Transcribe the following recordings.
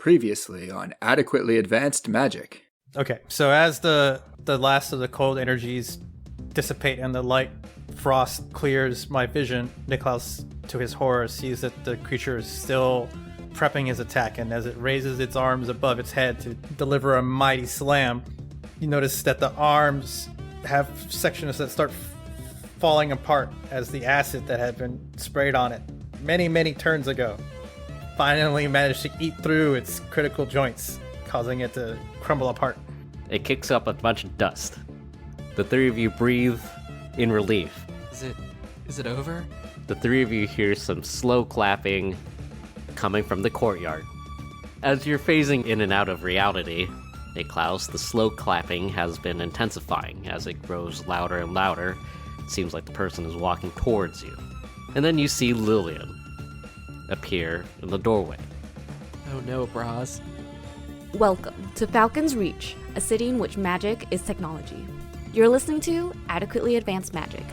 Previously on Adequately Advanced Magic. Okay, so as the last of the cold energies dissipate and the light frost clears my vision, Niclaus, to his horror, sees that the creature is still prepping his attack, and as it raises its arms above its head to deliver a mighty slam, you notice that the arms have sections that start falling apart as the acid that had been sprayed on it many turns ago finally managed to eat through its critical joints, causing it to crumble apart. It kicks up a bunch of dust. The three of you breathe in relief. Is it over? The three of you hear some slow clapping coming from the courtyard. As you're phasing in and out of reality, Niklaus, the slow clapping has been intensifying. As it grows louder and louder, it seems like the person is walking towards you. And then you see Lillian appear in the doorway. Oh no, bras. Welcome to Falcon's Reach, a city in which magic is technology. You're listening to Adequately Advanced Magic.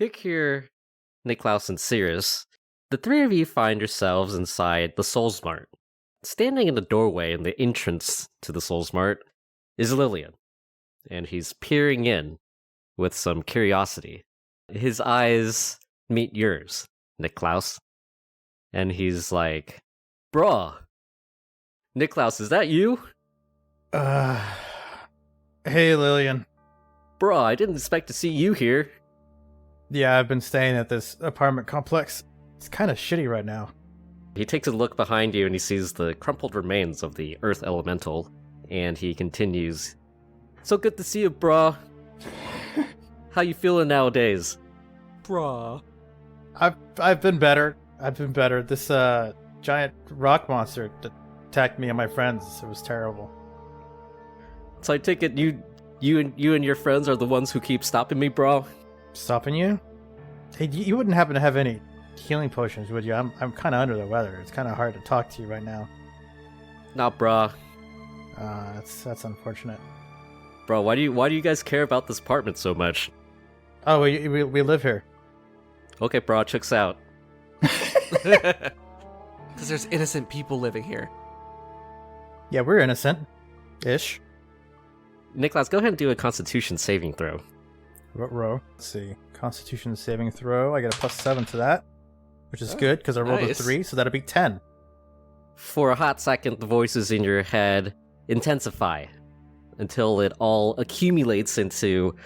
Hyrkir, Niclaus and Seirys, the three of you find yourselves inside the Souls Mart. Standing in the doorway in the entrance to the Souls Mart is Lillian, and he's peering in with some curiosity. His eyes meet yours, Niclaus, and he's like, "Bruh, Niclaus, is that you?" Hey Lillian. Bruh, I didn't expect to see you here. Yeah, I've been staying at this apartment complex. It's kind of shitty right now. He takes a look behind you and he sees the crumpled remains of the Earth Elemental, and he continues, "So good to see you, brah. How you feeling nowadays?" Bra. I've been better. This giant rock monster attacked me and my friends. It was terrible. So I take it you and your friends are the ones who keep stopping me, bro? Stopping you? Hey, you wouldn't happen to have any healing potions, would you? I'm kind of under the weather. It's kind of hard to talk to you right now. Nah, brah. That's unfortunate. Bro, why do you guys care about this apartment so much? Oh, we live here. Okay, bro, checks out. Because there's innocent people living here. Yeah, we're innocent-ish. Niklaus, go ahead and do a Constitution saving throw. What row? Let's see. Constitution saving throw. I get a +7 to that, which is good because I rolled nice. a 3, so that'll be 10. For a hot second, the voices in your head intensify until it all accumulates into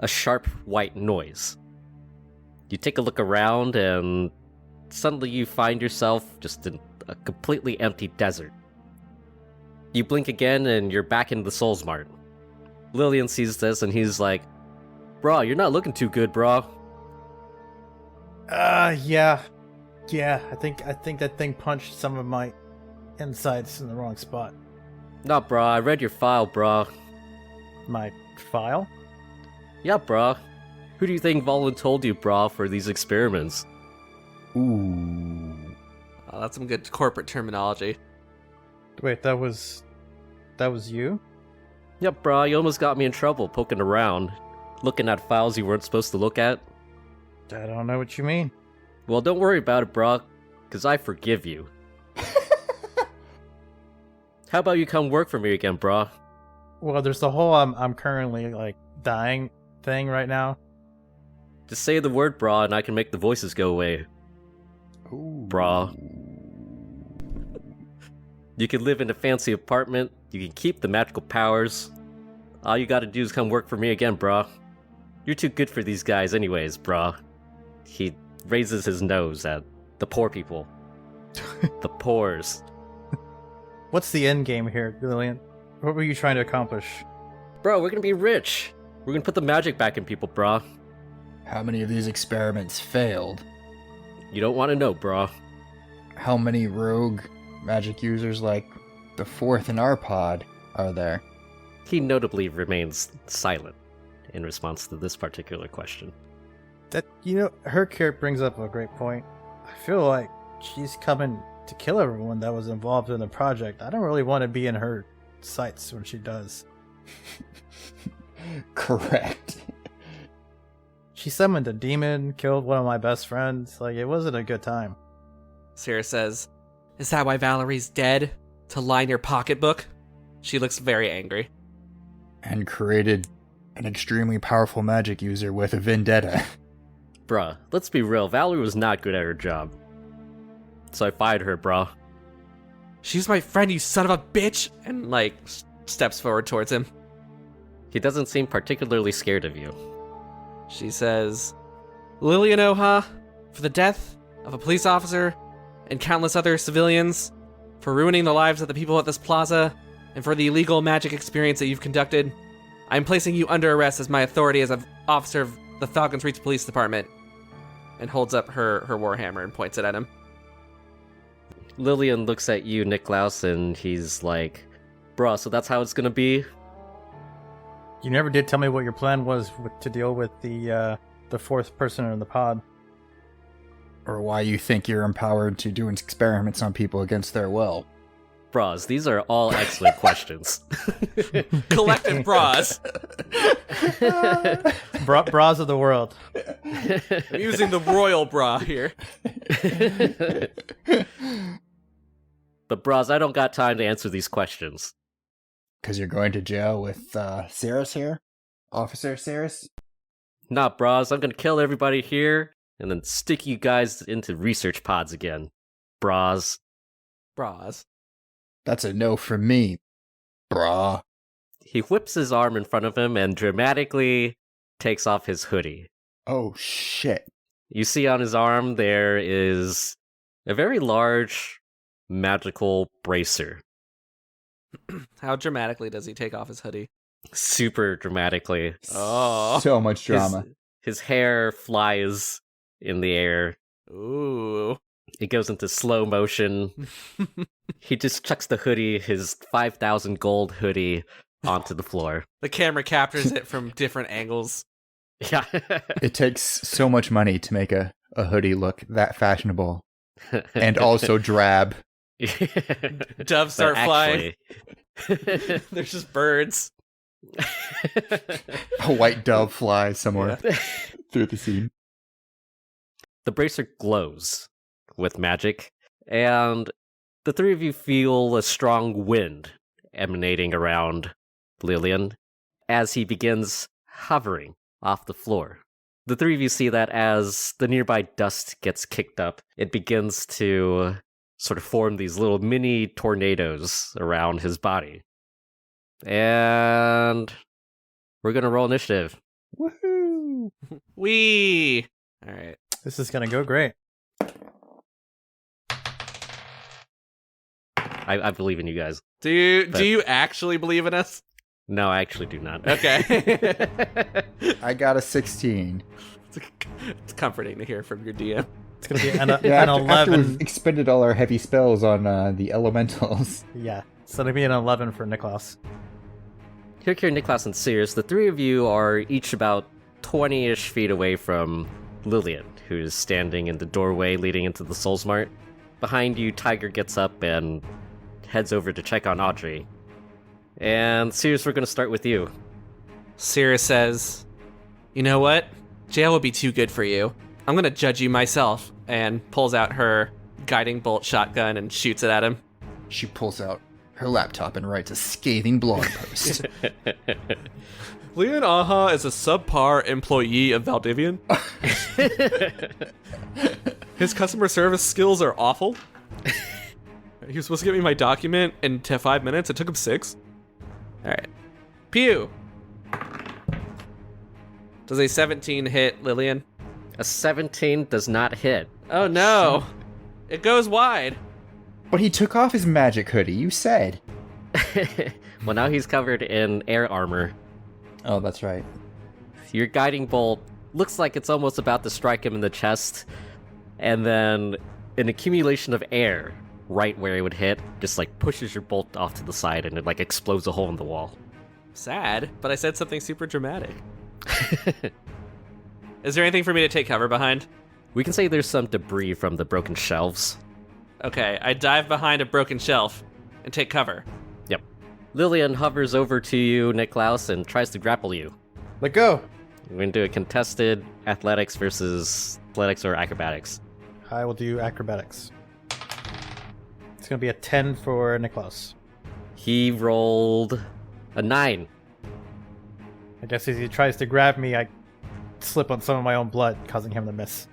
a sharp white noise. You take a look around and suddenly you find yourself just in a completely empty desert. You blink again and you're back in the Souls Mart. Lillian sees this and he's like, "Bro, you're not looking too good, bro." Yeah. I think that thing punched some of my insides in the wrong spot. Nah, bro, I read your file, bro. My file? Yeah, bro. Who do you think voluntold you, bro, for these experiments? Ooh. Oh, that's some good corporate terminology. Wait, that was you? Yep, bro, you almost got me in trouble poking around, looking at files you weren't supposed to look at. I don't know what you mean. Well, don't worry about it, bro, because I forgive you. How about you come work for me again, bro? Well, there's the whole I'm currently like dying thing right now. Just say the word, bro, and I can make the voices go away. Ooh. Bro. You can live in a fancy apartment, you can keep the magical powers. All you gotta do is come work for me again, bro. You're too good for these guys anyways, bro. He raises his nose at the poor people. The pores. What's the end game here, Lillian? What were you trying to accomplish? Bro, we're gonna be rich. We're gonna put the magic back in people, bro. How many of these experiments failed? You don't want to know, bro. How many rogue magic users like the fourth in our pod are there? He notably remains silent in response to this particular question. That, Hyrkir brings up a great point. I feel like she's coming to kill everyone that was involved in the project. I don't really want to be in her sights when she does. Correct. She summoned a demon, killed one of my best friends. Like, it wasn't a good time. Seirys says, "Is that why Valerie's dead? To line your pocketbook?" She looks very angry. And created an extremely powerful magic user with a vendetta. Bruh, let's be real, Valerie was not good at her job. So I fired her, bruh. "She's my friend, you son of a bitch!" And, steps forward towards him. He doesn't seem particularly scared of you. She says, "Lillian Oha, for the death of a police officer and countless other civilians, for ruining the lives of the people at this plaza, and for the illegal magic experience that you've conducted, I'm placing you under arrest as my authority as an officer of the Falcons Reach Police Department." And holds up her warhammer and points it at him. Lillian looks at you, Niklaus, and he's like, bruh, so that's how it's gonna be? You never did tell me what your plan was to deal with the fourth person in the pod. Or why you think you're empowered to do experiments on people against their will. Bras, these are all excellent questions. Collective bras. Bras of the world. I'm using the royal bra here. But bras, I don't got time to answer these questions. Because you're going to jail with Seirys here? Officer Seirys? Nah, bras, I'm gonna kill everybody here, and then stick you guys into research pods again. Bras. Bras. That's a no from me, brah. He whips his arm in front of him and dramatically takes off his hoodie. Oh, shit. You see on his arm there is a very large magical bracer. How dramatically does he take off his hoodie? Super dramatically. Oh. So much drama. His hair flies in the air. Ooh. It goes into slow motion. He just chucks the hoodie, his 5,000 gold hoodie, onto the floor. The camera captures it from different angles. Yeah. It takes so much money to make a hoodie look that fashionable. And also drab. Doves start actually... flying. There's just birds. A white dove flies somewhere through the scene. The bracer glows with magic, and the three of you feel a strong wind emanating around Lillian as he begins hovering off the floor. The three of you see that as the nearby dust gets kicked up, it begins to sort of form these little mini tornadoes around his body. And we're going to roll initiative. Woohoo! Wee! All right. This is going to go great. I believe in you guys. Do you actually believe in us? No, I actually do not. Okay. I got a 16. It's comforting to hear from your DM. It's going to be an After 11. we've expended all our heavy spells on the elementals. Yeah, it's going to be an 11 for Niklaus. Hyrkir, Niclaus, and Seirys, the three of you are each about 20-ish feet away from Lillian, who's standing in the doorway leading into the Souls Mart. Behind you, Tiger gets up and heads over to check on Audrey. And Seirys, we're going to start with you. Seirys says, "You know what? Jail would be too good for you. I'm going to judge you myself," and pulls out her guiding bolt shotgun and shoots it at him. She pulls out her laptop and writes a scathing blog post. Leon Aha is a subpar employee of Valdivian. His customer service skills are awful. He was supposed to get me my document in 5 minutes. It took him 6. All right. Pew. Does a 17 hit Lillian? A 17 does not hit. Oh no. It goes wide. But he took off his magic hoodie, you said. Well, now he's covered in air armor. Oh, that's right. Your guiding bolt looks like it's almost about to strike him in the chest, and then an accumulation of air right where it would hit just like pushes your bolt off to the side, and it like explodes a hole in the wall. Sad, but I said something super dramatic. Is there anything for me to take cover behind? We can say there's some debris from the broken shelves. Okay, I dive behind a broken shelf and take cover. Yep. Lillian hovers over to you, Niklaus, and tries to grapple you. Let go. We're going to do a contested athletics versus athletics or acrobatics. I will do acrobatics. It's going to be a 10 for Niklaus. He rolled a 9. I guess as he tries to grab me, I slip on some of my own blood, causing him to miss.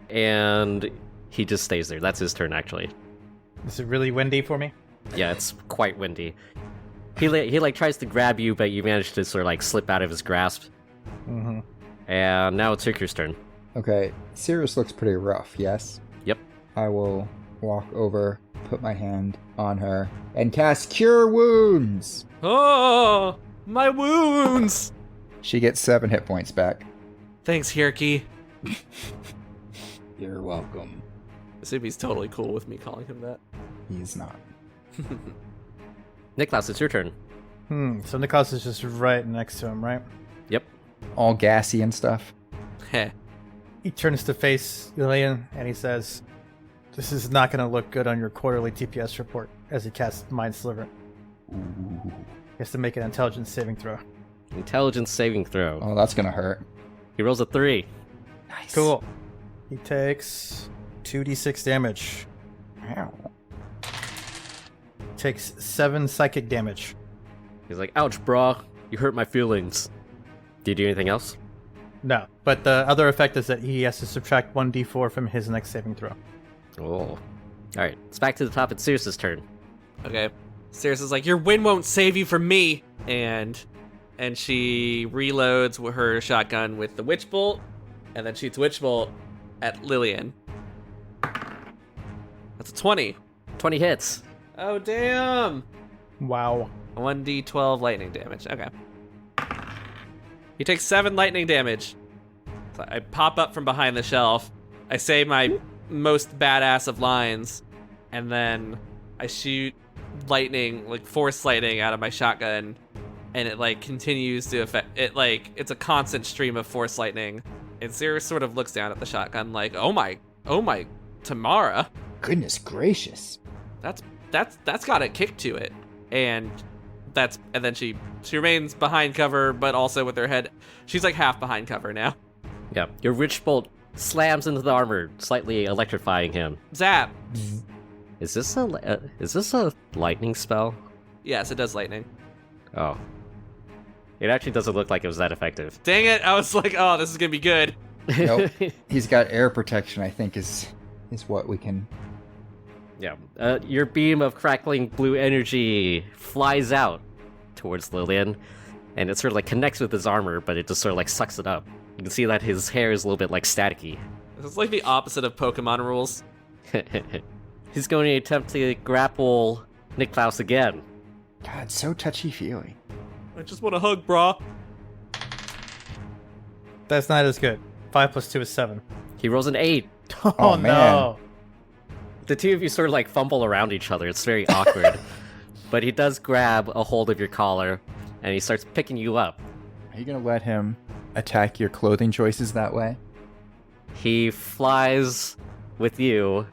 And he just stays there. That's his turn, actually. Is it really windy for me? Yeah, it's quite windy. He like tries to grab you, but you manage to sort of like slip out of his grasp. Mm-hmm. And now it's Hyrkir's turn. Okay, Seirys looks pretty rough, yes? Yep. I will walk over, put my hand on her, and cast Cure Wounds! Oh, my wounds! She gets 7 hit points back. Thanks, Hyrkir. You're welcome. Zuby's totally cool with me calling him that. He's not. Niklaus, it's your turn. So Niklaus is just right next to him, right? Yep. All gassy and stuff. Heh. He turns to face Lillian and he says, "This is not going to look good on your quarterly TPS report," as he casts Mind Sliver. Ooh. He has to make an intelligence saving throw. Intelligence saving throw. Oh, that's gonna hurt. He rolls a 3. Nice. Cool. He takes 2d6 damage. Wow. Takes 7 psychic damage. He's like, ouch, brah. You hurt my feelings. Do you do anything else? No, but the other effect is that he has to subtract 1d4 from his next saving throw. Oh. Alright, it's back to the top. It's Seirys' turn. Okay. Seirys is like, your wind won't save you from me. And she reloads with her shotgun with the witch bolt, and then shoots witch bolt at Lillian. That's a 20. 20 hits. Oh, damn. Wow. 1d12 lightning damage. Okay. He takes 7 lightning damage. So I pop up from behind the shelf. I say my most badass of lines, and then I shoot lightning, like force lightning out of my shotgun, and it like continues to affect it. Like it's a constant stream of force lightning. And Seirys sort of looks down at the shotgun like, oh my, Tamara, Goodness gracious. that's got a kick to it. And then she remains behind cover, but also with her head, she's like half behind cover now. Yeah, your witch bolt slams into the armor, slightly electrifying him. Zap. Is this a lightning spell? Yes, it does lightning. Oh. It actually doesn't look like it was that effective. Dang it, I was like, oh, this is gonna be good. Nope. He's got air protection, I think, is what we can... Yeah. Your beam of crackling blue energy flies out towards Lillian, and it sort of like connects with his armor, but it just sort of like sucks it up. You can see that his hair is a little bit like staticky. This is like the opposite of Pokemon rules. He's going to attempt to grapple Niklaus again. God, so touchy-feely. I just want a hug, brah. That's not as good. 5 plus 2 is 7. He rolls an 8. Oh, man. no. The two of you sort of like fumble around each other. It's very awkward. But he does grab a hold of your collar, and he starts picking you up. Are you gonna let him attack your clothing choices that way? He flies with you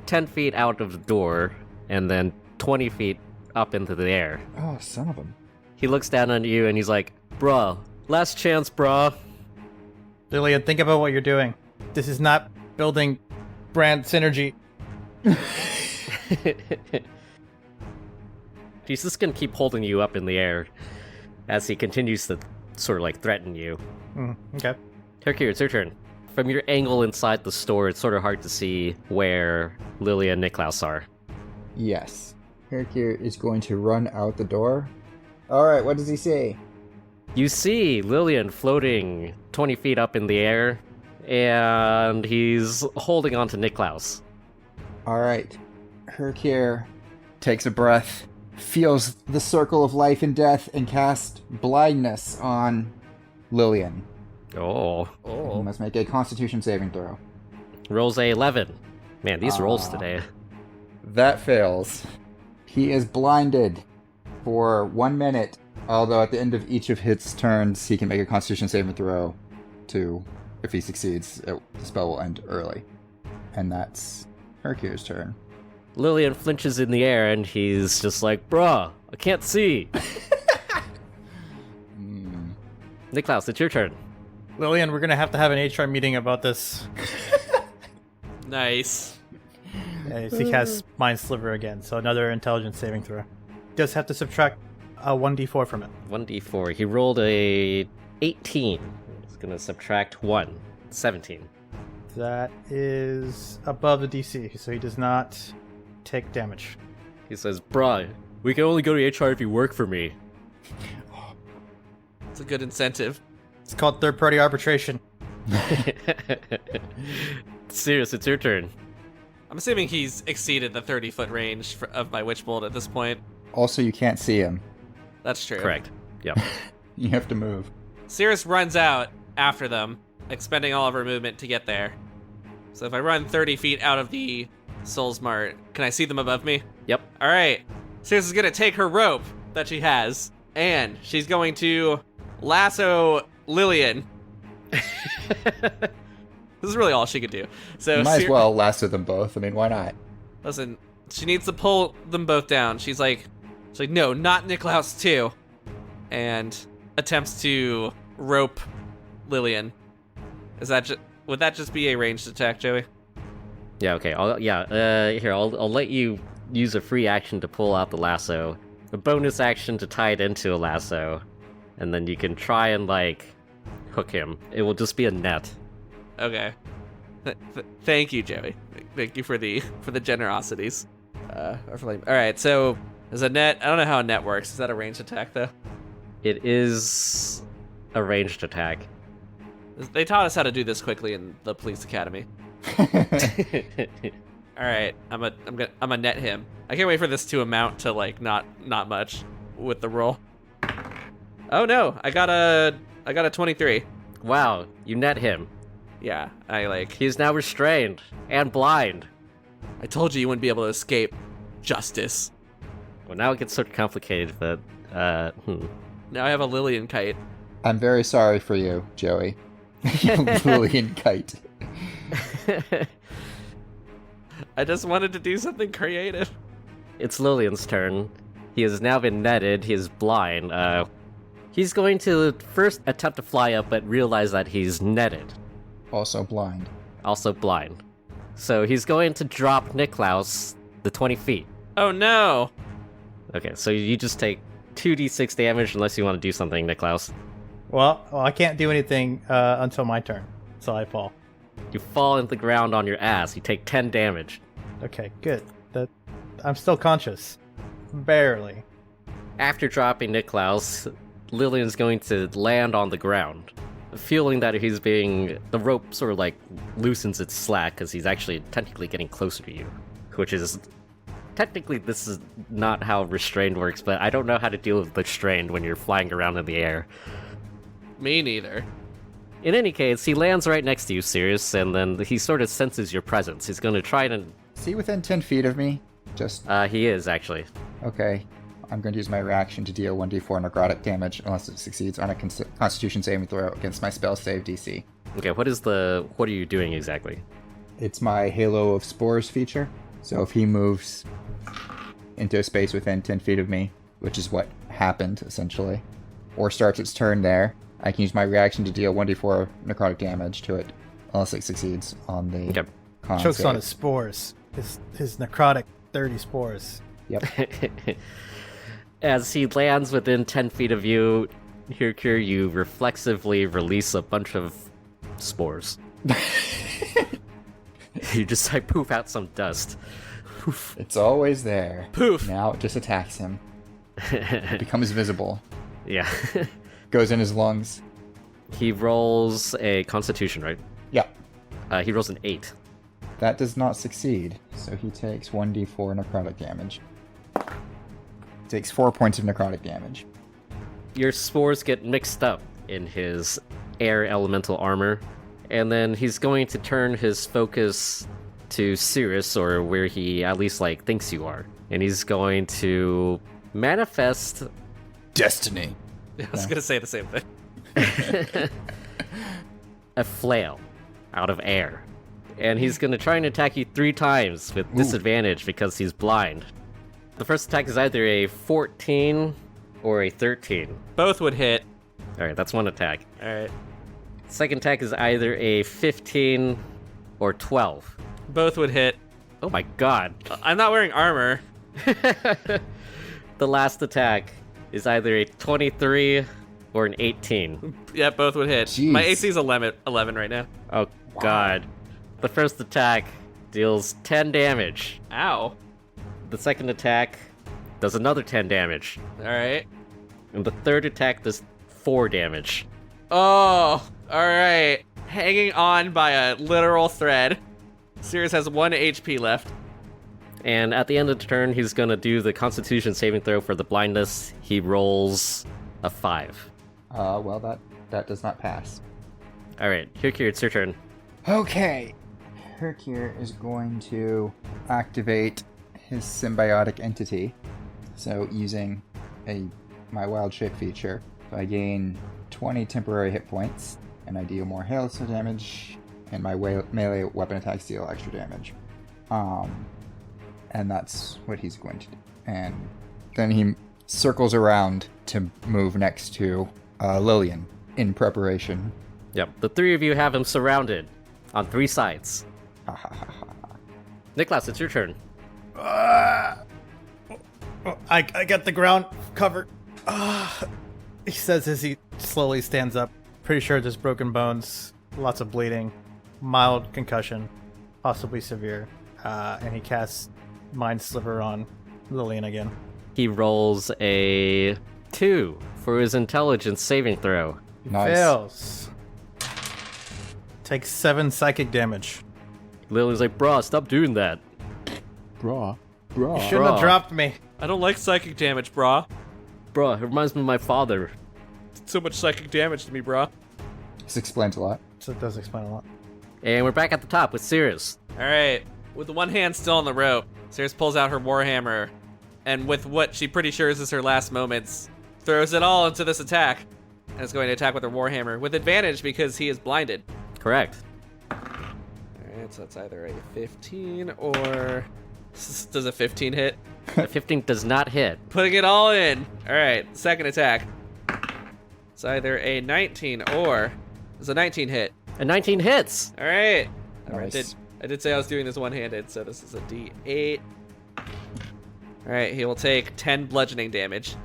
10 feet out of the door, and then 20 feet up into the air. Oh, son of a... He looks down on you, and he's like, bruh, last chance, bruh. Lillian, think about what you're doing. This is not building brand synergy. He's just gonna keep holding you up in the air as he continues to sort of like threaten you. Okay. Hyrkir, it's your turn. From your angle inside the store, it's sort of hard to see where Lillian and Niklaus are. Yes. Hyrkir is going to run out the door. Alright, what does he say? You see Lillian floating 20 feet up in the air, and he's holding on to Niklaus. Alright. Hyrkir takes a breath, feels the circle of life and death, and casts blindness on Lillian. Oh. He must make a Constitution saving throw. Rolls a 11. Man, these rolls today. That fails. He is blinded for 1 minute, although at the end of each of his turns, he can make a Constitution saving throw to, if he succeeds, the spell will end early. And that's Hyrkir's turn. Lillian flinches in the air and he's just like, bruh, I can't see. Niklaus, it's your turn. Lillian, we're gonna have to have an HR meeting about this. Nice. He has Mind Sliver again, so another intelligence saving throw. Does have to subtract a 1d4 from it. 1d4. He rolled a 18. He's gonna subtract 1. 17. That is above the DC, so he does not take damage. He says, bruh, we can only go to HR if you work for me. It's a good incentive. It's called third-party arbitration. Seirys, it's your turn. I'm assuming he's exceeded the 30-foot range of my Witch Bolt at this point. Also, you can't see him. That's true. Correct. Yep. You have to move. Seirys runs out after them, expending all of her movement to get there. So if I run 30 feet out of the Soul's Mart, can I see them above me? Yep. All right. Seirys is going to take her rope that she has, and she's going to lasso Lillian. This is really all she could do. So You might as well lasso them both. I mean, why not? Listen, she needs to pull them both down. She's like, no, not Niclaus too. And attempts to rope Lillian. Would that just be a ranged attack, Joey? Yeah, okay. I'll let you use a free action to pull out the lasso, a bonus action to tie it into a lasso, and then you can try and, hook him. It will just be a net. Okay. Thank you, Joey. Thank you for the generosities. All right, so there's a net. I don't know how a net works. Is that a ranged attack, though? It is a ranged attack. They taught us how to do this quickly in the police academy. All right, I'm a net him. I can't wait for this to amount to not much with the roll. Oh no, I got a 23. Wow, you net him. Yeah, He is now restrained and blind. I told you wouldn't be able to escape justice. Well, now it gets sort of complicated, but Now I have a Lillian kite. I'm very sorry for you, Joey. Lillian kite. I just wanted to do something creative. It's Lillian's turn. He has now been netted. He is blind. He's going to first attempt to fly up, but realize that he's netted. Also blind. Also blind. So he's going to drop Niklaus the 20 feet. Oh no! Okay, so you just take 2d6 damage unless you want to do something, Niklaus. Well, I can't do anything until my turn, so I fall. You fall into the ground on your ass. You take 10 damage. Okay, good. I'm still conscious. Barely. After dropping Niklaus, Lillian's going to land on the ground. Feeling that the rope sort of loosens its slack because he's actually technically getting closer to you. Which is, technically this is not how restrained works, but I don't know how to deal with restrained when you're flying around in the air. Me neither. In any case, he lands right next to you, Seirys, and then he sort of senses your presence. He's going to try and... Is he within 10 feet of me? He is, actually. Okay. I'm going to use my reaction to deal 1d4 necrotic damage unless it succeeds on a Constitution saving throw against my spell save DC. Okay, what are you doing exactly? It's my Halo of Spores feature. So if he moves into a space within 10 feet of me, which is what happened, essentially, or starts its turn there, I can use my reaction to deal 1d4 necrotic damage to it, unless it succeeds on the con Chokes save. on his spores. His necrotic 30 spores. Yep. As he lands within 10 feet of you, Hyrkir, you reflexively release a bunch of spores. You just poof out some dust. Poof. It's always there. Poof. Now it just attacks him. It becomes visible. Yeah. Goes in his lungs. He rolls a Constitution, right? Yeah. He rolls an 8. That does not succeed, so he takes 1d4 necrotic damage. Takes 4 points of necrotic damage. Your spores get mixed up in his air elemental armor, and then he's going to turn his focus to Seirys, or where he at least thinks you are, and he's going to manifest Destiny. I was gonna say the same thing. a flail out of air, and he's going to try and attack you 3 times with disadvantage because he's blind. The first attack is either a 14 or a 13. Both would hit. Alright, that's one attack. Alright. Second attack is either a 15 or 12. Both would hit. Oh my god. I'm not wearing armor. The last attack is either a 23 or an 18. Yeah, both would hit. Jeez. My AC is 11 right now. Oh god. The first attack deals 10 damage. Ow. The second attack does another 10 damage. Alright. And the third attack does 4 damage. Oh, alright. Hanging on by a literal thread. Seirys has 1 HP left. And at the end of the turn, he's gonna do the Constitution saving throw for the blindness. He rolls a 5. Well, that does not pass. Alright, Hyrkir, it's your turn. Okay. Hyrkir is going to activate his symbiotic entity. So using my wild shape feature, I gain 20 temporary hit points, and I deal more hail damage, and my melee weapon attacks deal extra damage. And that's what he's going to do. And then he circles around to move next to Lillian in preparation. Yep, the 3 of you have him surrounded on 3 sides. Niklaus, it's your turn. I got the ground covered. He says as he slowly stands up. Pretty sure there's broken bones, lots of bleeding, mild concussion, possibly severe. And he casts Mind Sliver on Lillian again. He rolls a 2 for his intelligence saving throw. Nice. Fails. Takes 7 psychic damage. Lillian's like, bruh, stop doing that. Bruh. You shouldn't have dropped me. I don't like psychic damage, brah. Bruh, it reminds me of my father. So much psychic damage to me, brah. This explains a lot. So it does explain a lot. And we're back at the top with Seirys. Alright. With the one hand still on the rope, Seirys pulls out her warhammer, and with what she pretty sure is her last moments, throws it all into this attack, and is going to attack with her warhammer, with advantage because he is blinded. Correct. Alright, so that's either a 15 or... Does a 15 hit? A 15 does not hit. Putting it all in. Alright, second attack. It's either a 19 or... Does a 19 hit? A 19 hits. Alright. Nice. I did say I was doing this one-handed, so this is a D8. Alright, he will take 10 bludgeoning damage.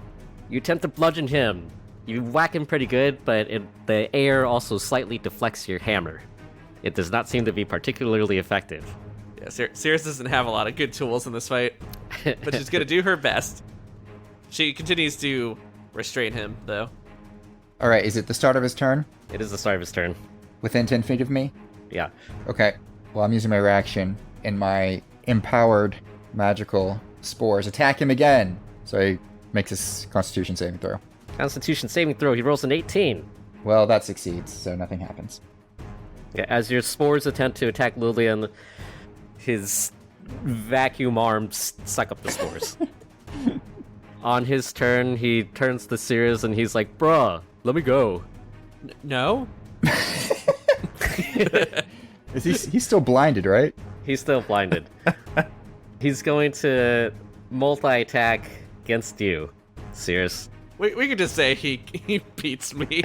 You attempt to bludgeon him. You whack him pretty good, but the air also slightly deflects your hammer. It does not seem to be particularly effective. Yeah, Seirys doesn't have a lot of good tools in this fight, but she's gonna do her best. She continues to restrain him, though. Alright, is it the start of his turn? It is the start of his turn. Within 10 feet of me? Yeah. Okay. Well, I'm using my reaction in my empowered magical spores. Attack him again! So he makes his Constitution saving throw. Constitution saving throw, he rolls an 18. Well, that succeeds, so nothing happens. Yeah, as your spores attempt to attack Lillian, his vacuum arms suck up the spores. On his turn, he turns to Seirys and he's like, bruh, let me go. No? He's still blinded, right? He's still blinded. He's going to multi-attack against you, Seirys. We could just say he beats me.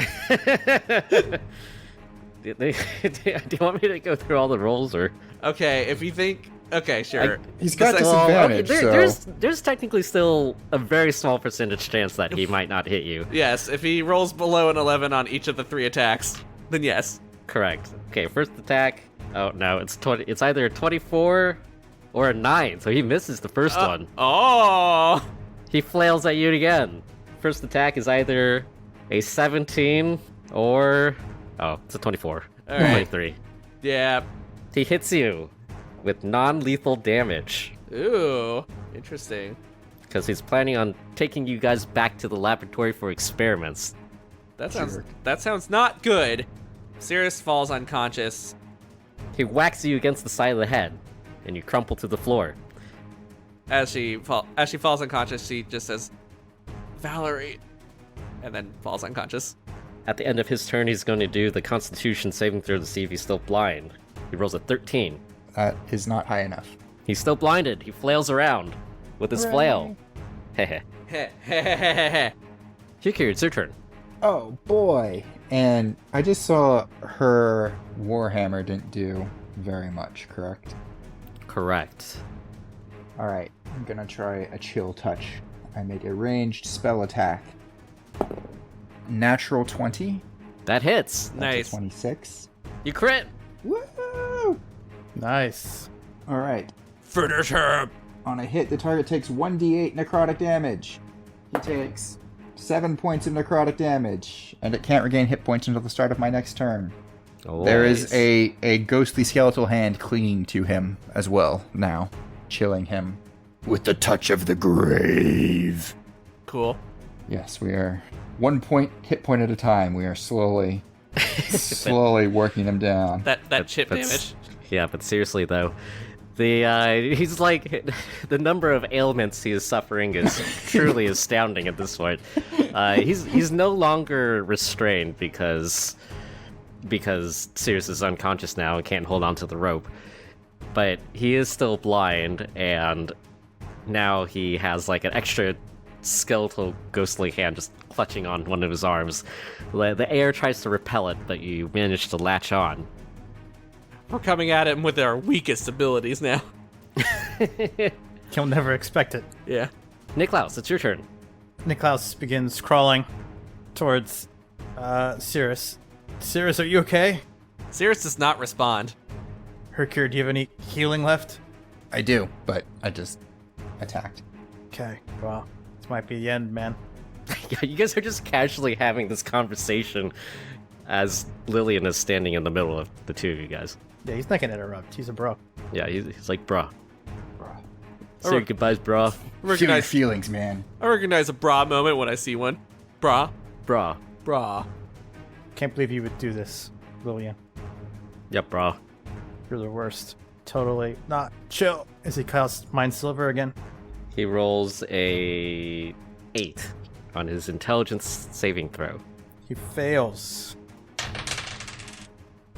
Do you want me to go through all the rolls, or? Okay, if you think... Okay, sure. He's got This- disadvantage, so... There's technically still a very small percentage chance that he might not hit you. Yes, if he rolls below an 11 on each of the 3 attacks, then yes. Correct. Okay, first attack. Oh no, it's 20. It's either a 24 or a 9, so he misses the first one. Oh! He flails at you again. First attack is either a 17 or... Oh, it's a 24. All right. 23. Yeah. He hits you with non-lethal damage. Ooh, interesting. Because he's planning on taking you guys back to the laboratory for experiments. That sounds not good. Seirys falls unconscious. He whacks you against the side of the head, and you crumple to the floor. As she falls unconscious, she just says, "Valerie," and then falls unconscious. At the end of his turn, he's going to do the Constitution saving throw to see if he's still blind. He rolls a 13. That is not high enough. He's still blinded. He flails around with his flail. Heh. Hyrkir, it's your turn. Oh boy. And I just saw her Warhammer didn't do very much, correct? Correct. Alright, I'm gonna try a chill touch. I make a ranged spell attack. Natural 20. That hits. That's a Nice. 26. You crit. Woo! Nice. Alright. Finish him. On a hit, the target takes 1d8 necrotic damage. He takes 7 points of necrotic damage, and it can't regain hit points until the start of my next turn. Oh, There is a ghostly skeletal hand clinging to him as well now, chilling him with the touch of the grave. Cool. Yes, we are 1 hit point at a time. We are slowly working him down. That chip that's- damage. Yeah, but seriously though, he's like the number of ailments he is suffering is truly astounding at this point. He's no longer restrained because Seirys is unconscious now and can't hold on to the rope. But he is still blind, and now he has like an extra skeletal ghostly hand just clutching on one of his arms. The air tries to repel it, but you manage to latch on. We're coming at him with our weakest abilities now. He'll never expect it. Yeah. Niklaus, it's your turn. Niklaus begins crawling towards Seirys. Seirys, are you okay? Seirys does not respond. Hyrkir, do you have any healing left? I do, but I just attacked. Okay, well, this might be the end, man. Yeah, you guys are just casually having this conversation as Lillian is standing in the middle of the two of you guys. Yeah, he's not gonna interrupt. He's a bro. Yeah, he's like, bruh. Bruh. Say your goodbyes, bruh. Feel your feelings, man. I recognize a bra moment when I see one. Bra. Bruh. Bra. Can't believe you would do this, Lillian. Yep, bruh. You're the worst. Totally not chill. Is he cast Mind Silver again? He rolls a 8 on his intelligence saving throw. He fails.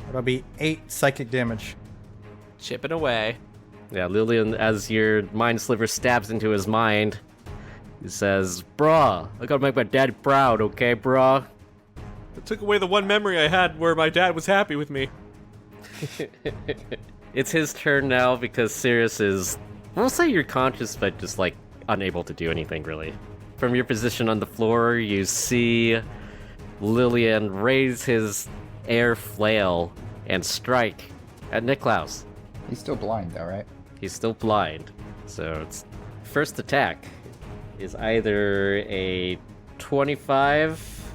That'll be 8 psychic damage. Chipping away. Yeah, Lillian, as your mind sliver stabs into his mind, he says, bruh, I gotta make my dad proud, okay, bruh? It took away the one memory I had where my dad was happy with me. It's his turn now because Seirys is, we'll say you're conscious, but just like unable to do anything really. From your position on the floor, you see Lillian raise his air flail and strike at Niklaus. He's still blind, though, right? He's still blind, so its first attack is either a 25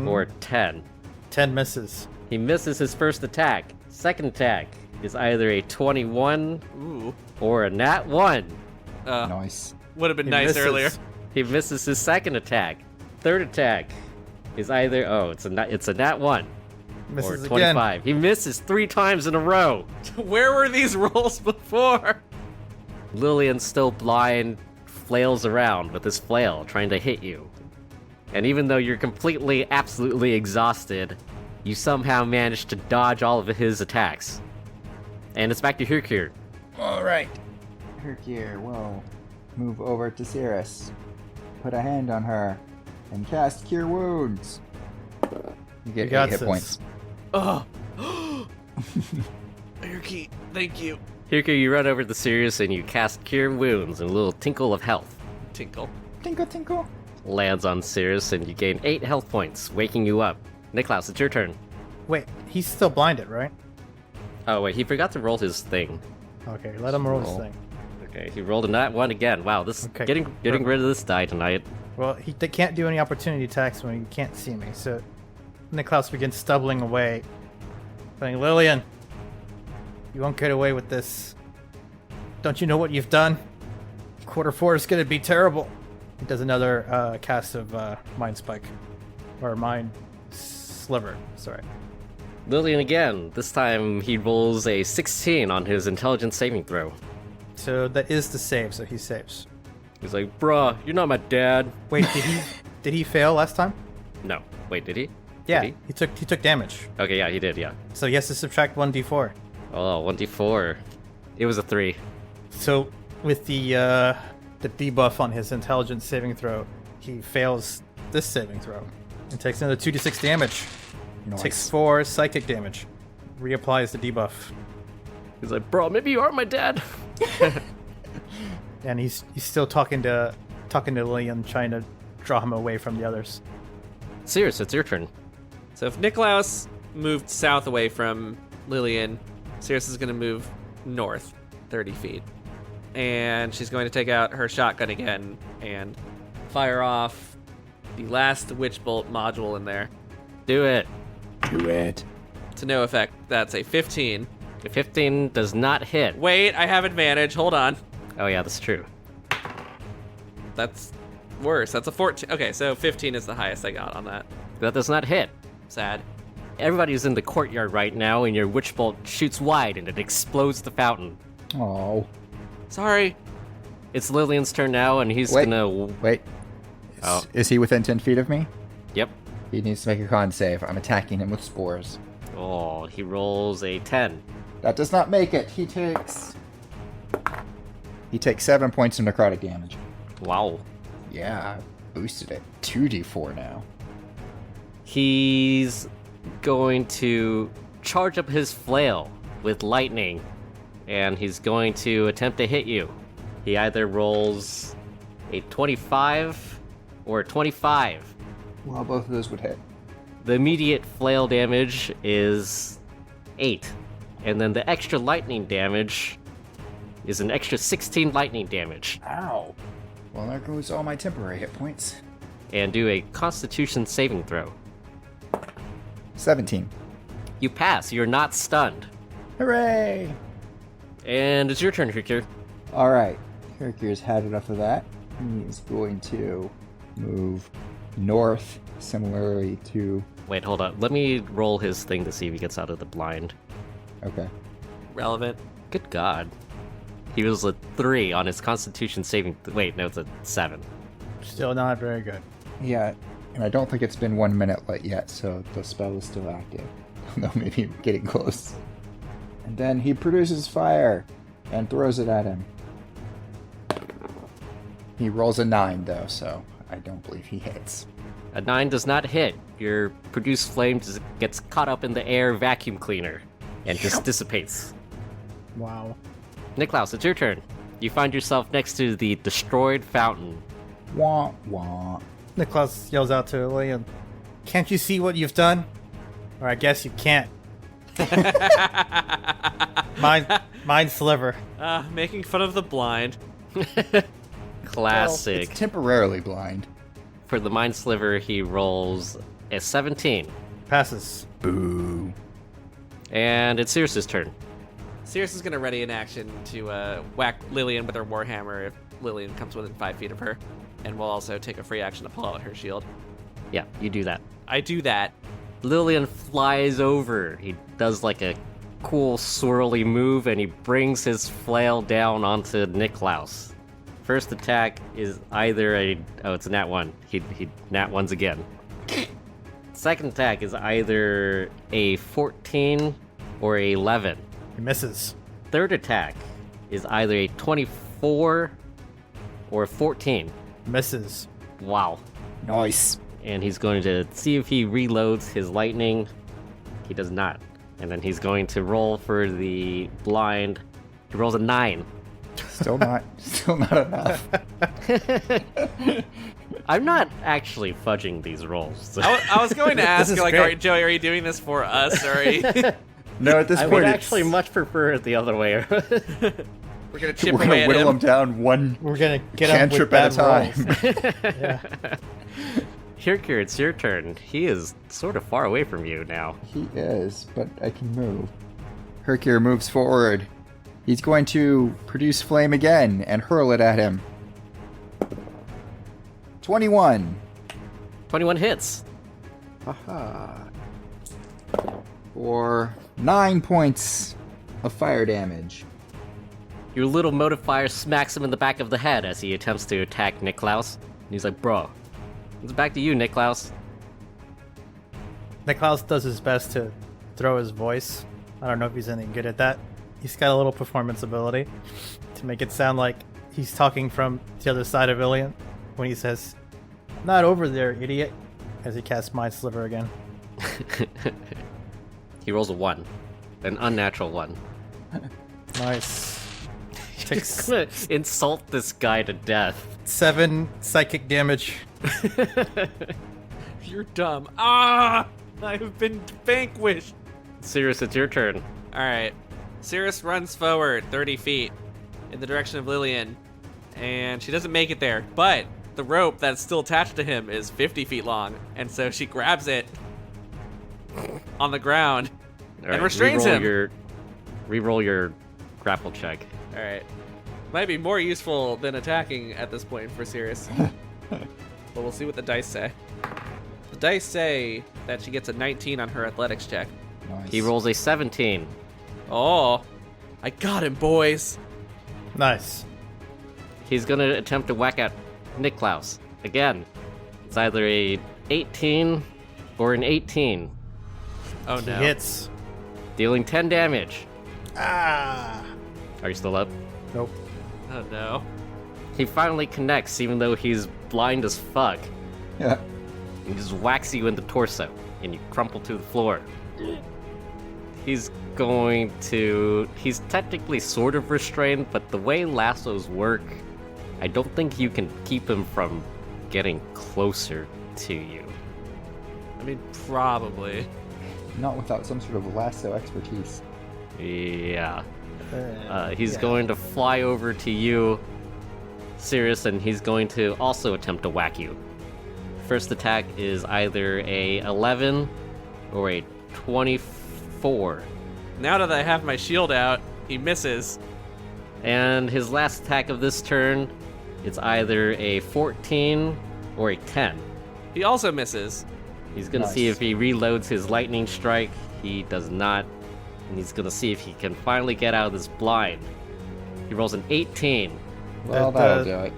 or 10. 10 misses. He misses his first attack. Second attack is either a 21 Ooh. or a nat 1. Nice. Would have been He nice misses. earlier. He misses his second attack. Third attack is either it's a nat 1 Misses or again. 25. He misses 3 times in a row. Where were these rolls before? Lillian, still blind, flails around with his flail, trying to hit you. And even though you're completely, absolutely exhausted, you somehow manage to dodge all of his attacks. And it's back to Hyrkir. Alright. Hyrkir will move over to Seirys, put a hand on her, and cast Cure Wounds. You get You got 8 hit this. points. Oh. Hyrkir, thank you. Hyrkir, you run over to Seirys and you cast Cure Wounds, and a little tinkle of health Tinkle. Tinkle, tinkle. lands on Seirys, and you gain 8 health points, waking you up. Niklaus, it's your turn. Wait, he's still blinded, right? Oh wait, he forgot to roll his thing. Okay, let him roll his Roll. thing. Okay, he rolled a nat 1 again. Wow, this Okay. getting rid of this die tonight. Well, they can't do any opportunity attacks when he can't see me, so Niklaus begins stumbling away, saying, Lillian, You won't get away with this. Don't you know what you've done? Quarter 4 is gonna be terrible. He does another cast of Mind Spike. Or Mind Sliver, sorry. Lillian again. This time he rolls a 16 on his intelligence saving throw. So that is the save, so he saves. He's like, bruh, you're not my dad. Wait, did he fail last time? No. Wait, did he? Yeah, Did he took damage. Okay, yeah, he did, yeah. So he has to subtract 1d4. Oh, 1d4. It was a 3. So with the debuff on his intelligence saving throw, he fails this saving throw and takes another 2d6 damage. Nice. Takes 4 psychic damage. Reapplies the debuff. He's like, bro, maybe you are my dad. And he's still talking to Lillian, trying to draw him away from the others. Seirys, it's your turn. So if Niklaus moved south away from Lillian, Seirys is going to move north 30 feet. And she's going to take out her shotgun again and fire off the last Witch Bolt module in there. Do it. Do it. To no effect. That's a 15. A 15 does not hit. Wait, I have advantage. Hold on. Oh yeah, that's true. That's worse. That's a 14. Okay, so 15 is the highest I got on that. That does not hit. Sad. Everybody's in the courtyard right now, and your witch bolt shoots wide, and it explodes the fountain. Oh. Sorry. It's Lillian's turn now, and he's Wait. gonna... Wait. Oh. Is he within 10 feet of me? Yep. He needs to make a con save. I'm attacking him with spores. Oh, he rolls a 10. That does not make it. He takes 7 points of necrotic damage. Wow. Yeah, boosted it. 2d4 now. He's going to charge up his flail with lightning, and he's going to attempt to hit you. He either rolls a 25 or a 25. Well, both of those would hit. The immediate flail damage is 8, and then the extra lightning damage is an extra 16 lightning damage. Ow. Well, there goes all my temporary hit points. And do a Constitution saving throw. 17. You pass, you're not stunned. Hooray! And it's your turn, Hyrkir. Alright. Hyrkir's had enough of that. He's going to move north, similarly to... Wait, hold up. Let me roll his thing to see if he gets out of the blind. Okay. Relevant. Good God. He was a 3 on his Constitution saving... Wait, no, it's a 7. Still not very good. Yeah, and I don't think it's been 1 minute yet, so the spell is still active. Though maybe getting close. And then he produces fire and throws it at him. He rolls a 9, though, so I don't believe he hits. A 9 does not hit. Your produced flame just gets caught up in the air vacuum cleaner and just dissipates. Wow. Niklaus, it's your turn. You find yourself next to the destroyed fountain. Wah, wah. Niclaus yells out to Lillian, "Can't you see what you've done? Or I guess you can't." Mind Sliver. Making fun of the blind. Classic. It's temporarily blind. For the Mind Sliver, he rolls a 17. Passes. Boo. And it's Seirys' turn. Seirys is going to ready in action to whack Lillian with her warhammer if Lillian comes within 5 feet of her. And will also take a free action to pull out her shield. Yeah, you do that. I do that. Lillian flies over. He does like a cool swirly move, and he brings his flail down onto Niklaus. First attack is either a... Oh, it's a nat 1. He nat 1s again. Second attack is either a 14 or a 11. He misses. Third attack is either a 24 or a 14. Misses. Wow. Nice. And he's going to see if he reloads his lightning. He does not. And then he's going to roll for the blind. He rolls a 9. Still not enough. I'm not actually fudging these rolls. I was going to ask, is like, great. Joey, are you doing this for us, or are you... No, at this I point would it's- actually much prefer it the other way. We're going to chip we're away gonna at whittle him. him down one We're gonna get up with cantrip at bad a time. rolls. Yeah. Hyrkir, it's your turn. He is sort of far away from you now. He is, but I can move. Hyrkir moves forward. He's going to produce flame again and hurl it at him. 21. 21 hits. Haha. For 9 points of fire damage. Your little modifier smacks him in the back of the head as he attempts to attack Niklaus. And he's like, bro, it's back to you, Niklaus. Niklaus does his best to throw his voice. I don't know if he's any good at that. He's got a little performance ability to make it sound like he's talking from the other side of Lillian when he says, "Not over there, idiot," as he casts Mind Sliver again. He rolls a 1. An unnatural 1. Nice. He's gonna insult this guy to death. 7 psychic damage. You're dumb. Ah! I have been vanquished. Seirys, it's your turn. Alright. Seirys runs forward 30 feet in the direction of Lillian, and she doesn't make it there, but the rope that's still attached to him is 50 feet long, and so she grabs it on the ground and restrains him. Reroll your grapple check. Alright. Might be more useful than attacking at this point for Seirys. But we'll see what the dice say. The dice say that she gets a 19 on her athletics check. Nice. He rolls a 17. Oh, I got him, boys. Nice. He's gonna attempt to whack at Niklaus. Again. It's either a 18 or an 18. Oh He no. hits. Dealing 10 damage. Ah. Are you still up? Nope. Oh no. He finally connects even though he's blind as fuck. Yeah. He just whacks you in the torso and you crumple to the floor. He's technically sort of restrained, but the way lassos work, I don't think you can keep him from getting closer to you. I mean, probably. Not without some sort of lasso expertise. Yeah. He's going to fly over to you, Seirys, and he's going to also attempt to whack you. First attack is either a 11 or a 24. Now that I have my shield out, he misses. And his last attack of this turn, it's either a 14 or a 10. He also misses. He's gonna see if he reloads his lightning strike. He does not. And he's gonna see if he can finally get out of this blind. He rolls an 18. Well, that'll do it.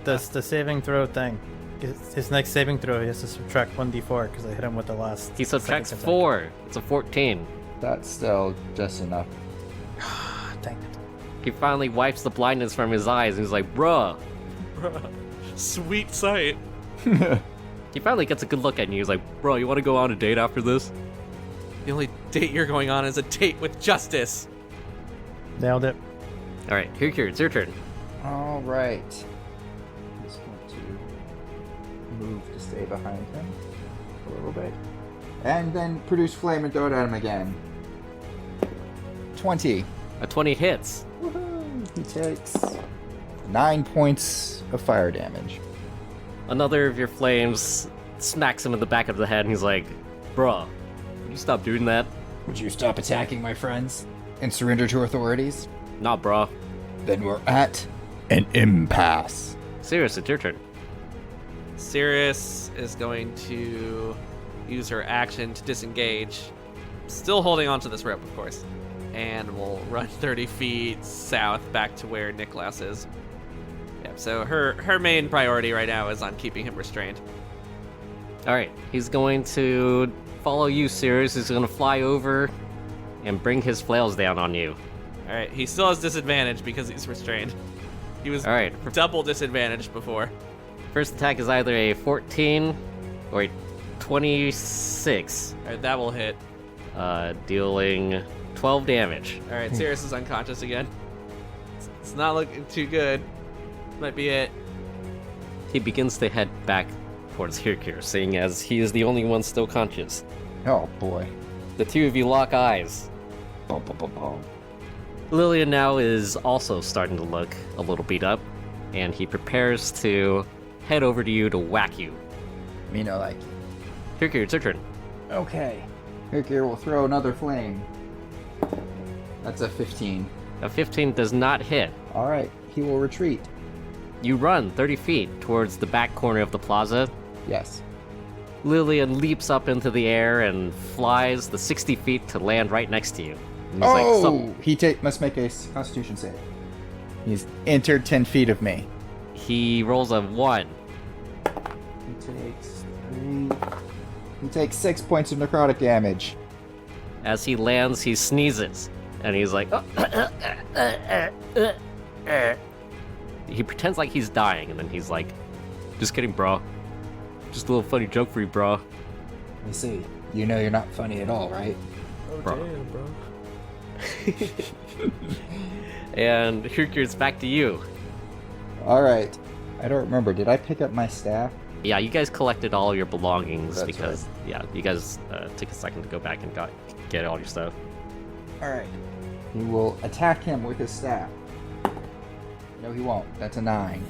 The saving throw thing. His next saving throw, he has to subtract 1d4 because I hit him with the last. He subtracts second 4. It's a 14. That's still just enough. attack. Dang it. He finally wipes the blindness from his eyes and he's like, bruh. Sweet sight. He finally gets a good look at you. He's like, bro, you want to go on a date after this? The only date you're going on is a date with justice. Nailed it. All right, Hyrkir, it's your turn. All right. I'm just going to move to stay behind him a little bit. And then produce flame and throw it at him again. 20. A 20 hits. Woohoo! He takes 9 points of fire damage. Another of your flames smacks him in the back of the head and he's like, bruh, would you stop doing that? Would you stop attacking my friends and surrender to authorities? Nah, bruh. Then we're at an impasse. Seirys, it's your turn. Seirys is going to use her action to disengage. Still holding onto this rope, of course. And we'll run 30 feet south back to where Niklaus is. Yep, so her main priority right now is on keeping him restrained. All right, he's going to follow you, Seirys. He's going to fly over and bring his flails down on you. All right, he still has disadvantage because he's restrained. He was All right. double disadvantaged before. First attack is either a 14 or a 26, All right, that will hit. dealing 12 damage. All right, Seirys is unconscious again. It's not looking too good. Might be it. He begins to head back towards Hyrkir, seeing as he is the only one still conscious. Oh boy. The two of you lock eyes. Bum, bum, bum, bum. Lillian now is also starting to look a little beat up, and he prepares to head over to you to whack you. Me no like. Hyrkir, it's your turn. Okay. Hyrkir will throw another flame. That's a 15. A 15 does not hit. All right, he will retreat. You run 30 feet towards the back corner of the plaza. Yes. Lillian leaps up into the air and flies the 60 feet to land right next to you. And he's Oh! He must make a Constitution save. He's entered 10 feet of me. He rolls a 1. He takes 6 points of necrotic damage. As he lands, he sneezes. And he's like... He pretends like he's dying, and then he's like, just kidding, bro. Just a little funny joke for you, bro. Let me see. You know you're not funny at all, right? Oh, Bro. damn, bro. And Hyrkir, it's back to you. All right. I don't remember. Did I pick up my staff? Yeah, you guys collected all your belongings That's because, yeah, you guys took a second to go back and get all your stuff. All right. He will attack him with his staff. No, he won't. That's a 9.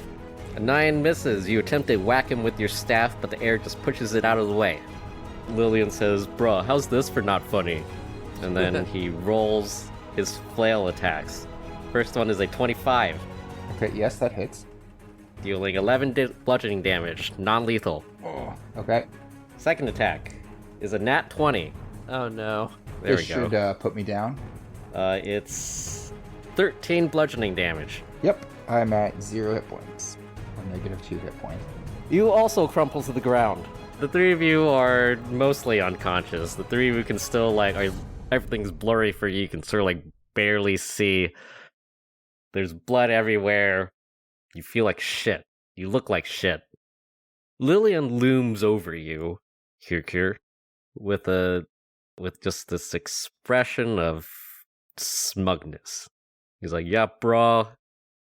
A 9 misses. You attempt to whack him with your staff, but the air just pushes it out of the way. Lillian says, bruh, how's this for not funny? And then he rolls his flail attacks. First one is a 25, Okay, yes, that hits. dealing 11 bludgeoning damage, non-lethal. Oh. Okay. Second attack is a nat 20. Oh no. There This we go. should put me down. It's 13 bludgeoning damage. Yep. I'm at 0 hit points. Or negative 2 hit points. You also crumple to the ground. The three of you are mostly unconscious. The three of you can still, everything's blurry for you. You can sort of, barely see. There's blood everywhere. You feel like shit. You look like shit. Lillian looms over you, Hyrkir, with just this expression of smugness. He's like, yeah, brah.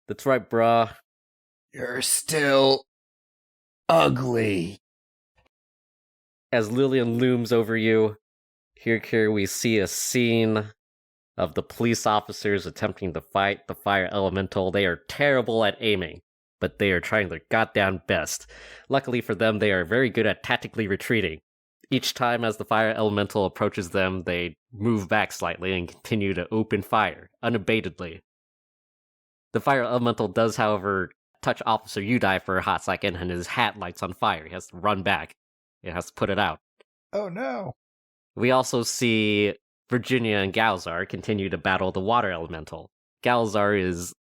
That's right, brah. You're still ugly. As Lillian looms over you, here we see a scene of the police officers attempting to fight the fire elemental. They are terrible at aiming, but they are trying their goddamn best. Luckily for them, they are very good at tactically retreating. Each time as the fire elemental approaches them, they move back slightly and continue to open fire, unabatedly. The fire elemental does, however, touch Officer Udai for a hot second, and his hat lights on fire. He has to run back. He has to put it out. Oh no. We also see Virginia and Galzar continue to battle the water elemental. Galzar is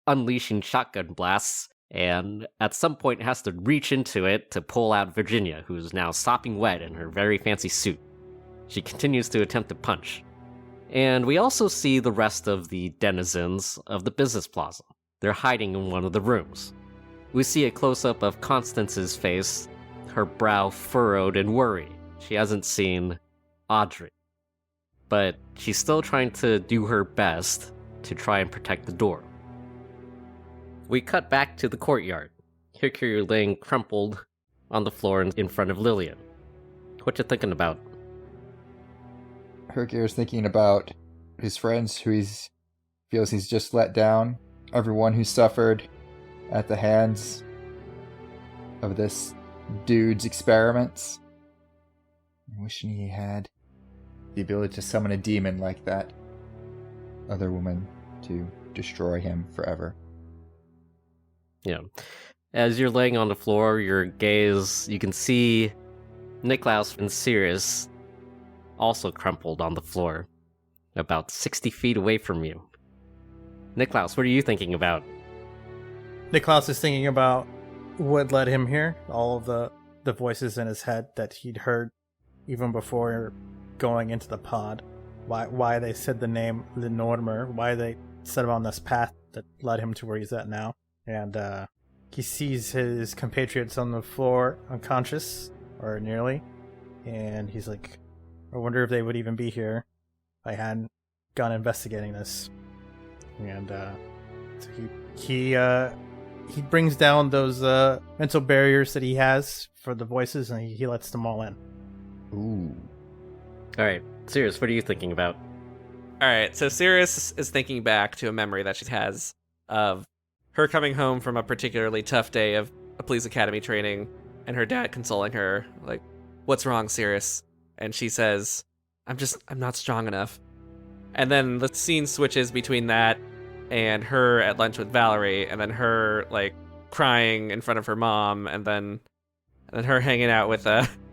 unleashing shotgun blasts, and at some point has to reach into it to pull out Virginia, who is now sopping wet in her very fancy suit. She continues to attempt to punch. And we also see the rest of the denizens of the business plaza. They're hiding in one of the rooms. We see a close-up of Constance's face, her brow furrowed in worry. She hasn't seen Audrey. But she's still trying to do her best to try and protect the door. We cut back to the courtyard. Hyrkir laying crumpled on the floor in front of Lillian. What you thinking about? Hyrkir is thinking about his friends who feels he's just let down. Everyone who suffered at the hands of this dude's experiments. Wishing he had the ability to summon a demon like that other woman to destroy him forever. Yeah. As you're laying on the floor, your gaze, you can see Niclaus and Seirys also crumpled on the floor, about 60 feet away from you. Niklaus, what are you thinking about? Niklaus is thinking about what led him here, all of the voices in his head that he'd heard even before going into the pod. Why they said the name Lenormer, why they set him on this path that led him to where he's at now. And he sees his compatriots on the floor unconscious, or nearly, and he's like, I wonder if they would even be here if I hadn't gone investigating this. And so he brings down those mental barriers that he has for the voices, and he lets them all in. Ooh. Alright, Seirys, what are you thinking about? Alright, so Seirys is thinking back to a memory that she has of her coming home from a particularly tough day of a police academy training, and her dad consoling her, like, what's wrong, Seirys? And she says, I'm not strong enough. And then the scene switches between that and her at lunch with Valerie, and then her like crying in front of her mom, and then her hanging out with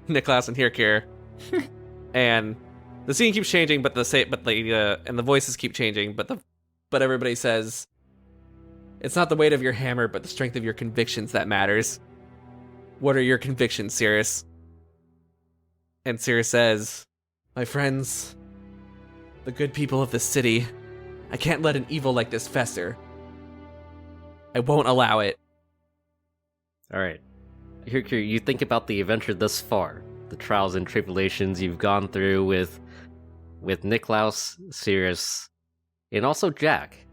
Niclaus and Hyrkir. And the scene keeps changing, and the voices keep changing, but everybody says, "It's not the weight of your hammer, but the strength of your convictions that matters. What are your convictions, Seirys?" And Seirys says, "My friends, the good people of this city, I can't let an evil like this fester. I won't allow it." All right. Hyrkir, you think about the adventure thus far, the trials and tribulations you've gone through with Niclaus, Seirys, and also Jack,